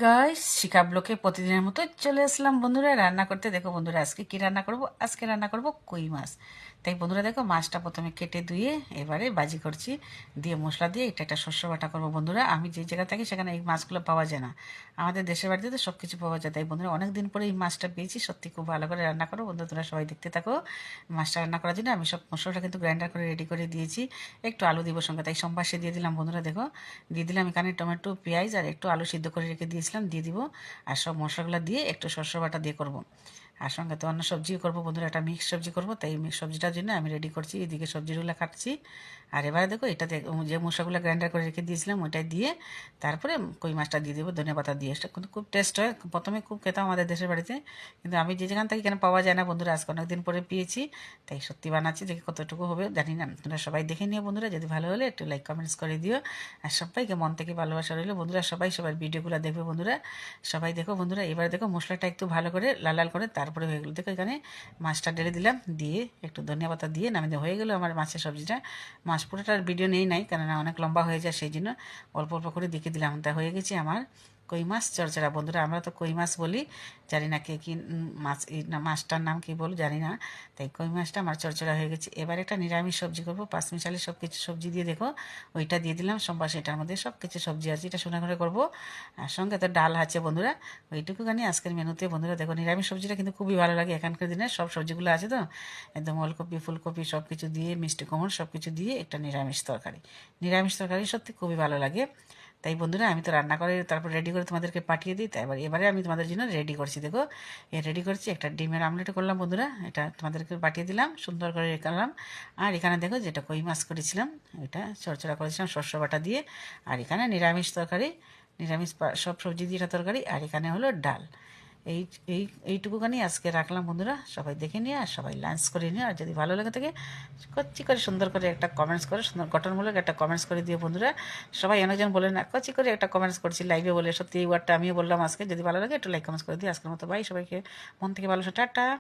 Guys শিখা ব্লকে প্রতিদিনের মতো চলে আসলাম বন্ধুরা রান্না করতে। দেখো বন্ধুরা আজকে কি রান্না করব, আজকে রান্না করব কই মাছ। তাই বন্ধুরা দেখো মাছটা প্রথমে কেটে ধুয়ে এবারে বাজি করছি, দিয়ে মশলা দিয়ে এটা একটা শস্য বাটা করবো। বন্ধুরা আমি যে জায়গা থাকি সেখানে এই মাছগুলো পাওয়া যায় না, আমাদের দেশের বাড়িতে তো সব কিছু পাওয়া যায়। তাই বন্ধুরা অনেক দিন পরে এই মাছটা পেয়েছি, সত্যি খুব ভালো করে রান্না করো বন্ধু, তোমরা সবাই দেখতে থাকো। মাছটা রান্না করার জন্য আমি সব মশলাটা কিন্তু গ্রাইন্ডার করে রেডি করে দিয়েছি, একটু আলু দিব সঙ্গে, তাই সোমবাসে দিয়ে দিলাম। বন্ধুরা দেখো দিয়ে দিলাম এখানে টমেটো পেঁয়াজ আর একটু আলু সিদ্ধ করে রেখে দিয়েছিলাম, দিয়ে দিব। আর সব মশলাগুলো দিয়ে একটু সরষে বাটা দিয়ে করব। আর সঙ্গে তো অন্য সবজিও করবো বন্ধুরা, একটা মিক্স সবজি করবো, তাই মিক্স সবজিটার জন্য আমি রেডি করছি, এদিকে সবজিগুলো কাটছি। আর এবারে দেখো এটাতে যে মশলাগুলো গ্রাইন্ডার করে রেখে দিয়েছিলাম ওইটাই দিয়ে তারপরে কই মাছটা দিয়ে দেবো, ধনে পাতা দিয়ে। এটা কিন্তু খুব টেস্ট হয়, প্রথমে খুব খেতাম আমাদের দেশের বাড়িতে, কিন্তু আমি যে যেখান থেকে কেন পাওয়া যায় না বন্ধুরা, আজকে অনেকদিন পরে পেয়েছি, তাই সত্যি বানাচ্ছি। দেখি কতটুকু হবে জানি না, তোমরা সবাই দেখে নিও বন্ধুরা, যদি ভালো হলে একটু লাইক কমেন্টস করে দিও। আর সবাইকে মন থেকে ভালোবাসা রইলো বন্ধুরা, সবাই সবার ভিডিওগুলো দেখবে বন্ধুরা, সবাই দেখো বন্ধুরা। এবার দেখো মশলাটা একটু ভালো করে লাল লাল করে তারপরে হয়ে গেলো। দেখো এখানে মাছটা ঢেলে দিলাম, দিয়ে একটু ধনিয়া পাতা দিয়ে নামিয়ে হয়ে গেলো আমার মাছের সবজিটা। মাছ পুরোটার ভিডিও নেই নাই, কেননা অনেক লম্বা হয়ে যায়, সেই জন্য অল্প অল্প করে দেখে দিলাম। তা হয়ে গেছে আমার কই মাছ চড়চড়া বন্ধুরা, আমরা তো কই মাছ বলি, জানি না কে কি মাছ, এই না মাছটার নাম কি বলো জানি না। তাই কই মাছটা আমার চড়চড়া হয়ে গেছে। এবার একটা নিরামিষ সবজি করবো, পাঁচ মিশালি সব কিছু সবজি দিয়ে দেখো ওইটা দিয়ে দিলাম সোমবার, এটার মধ্যে সব কিছু সবজি আছে, এটা সোনা করে করবো। আর সঙ্গে তো ডাল আছে বন্ধুরা, ওইটুকুখানি আজকের মেনুতে বন্ধুরা। দেখো নিরামিষ সবজিটা কিন্তু খুবই ভালো লাগে, এখানকার দিনে সব সবজিগুলো আছে তো, একদম ওলকপি ফুলকপি সব কিছু দিয়ে মিষ্টি কুমড় সব কিছু দিয়ে একটা নিরামিষ তরকারি, নিরামিষ তরকারি সত্যি খুবই ভালো লাগে। তাই বন্ধুরা আমি তো রান্না করে তারপর রেডি করে তোমাদেরকে পাঠিয়ে দিই, তাই এবারে আমি তোমাদের জন্য রেডি করছি। দেখো রেডি করছি একটা ডিমের আমলেট করলাম বন্ধুরা, এটা তোমাদেরকে পাঠিয়ে দিলাম, সুন্দর করে করলাম। আর এখানে দেখো যেটা কই মাছ করেছিলাম ওইটা চড়চড়া করেছিলাম শস্য বাটা দিয়ে। আর এখানে নিরামিষ তরকারি, নিরামিষ সব সবজি দিয়ে তরকারি। আর এখানে হলো ডাল। এই এই এইটুকুখানি আজকে রাখলাম বন্ধুরা, সবাই দেখে নিয়ে আর সবাই লাঞ্চ করে নিয়ে, আর যদি ভালো লাগে থাকে কচি করে সুন্দর করে একটা কমেন্টস করে, সুন্দর গঠনমূলক একটা কমেন্টস করে দিয়ে বন্ধুরা। সবাই অনেকজন বলে না কচি করে একটা কমেন্টস করছি লাইভে বলে, সত্যি এই ওয়ার্ডটা আমিও বললাম আজকে। যদি ভালো লাগে একটু লাইক কমেন্টস করে দিই। আজকের মতো বাই, সবাইকে মন থেকে ভালো টাটা।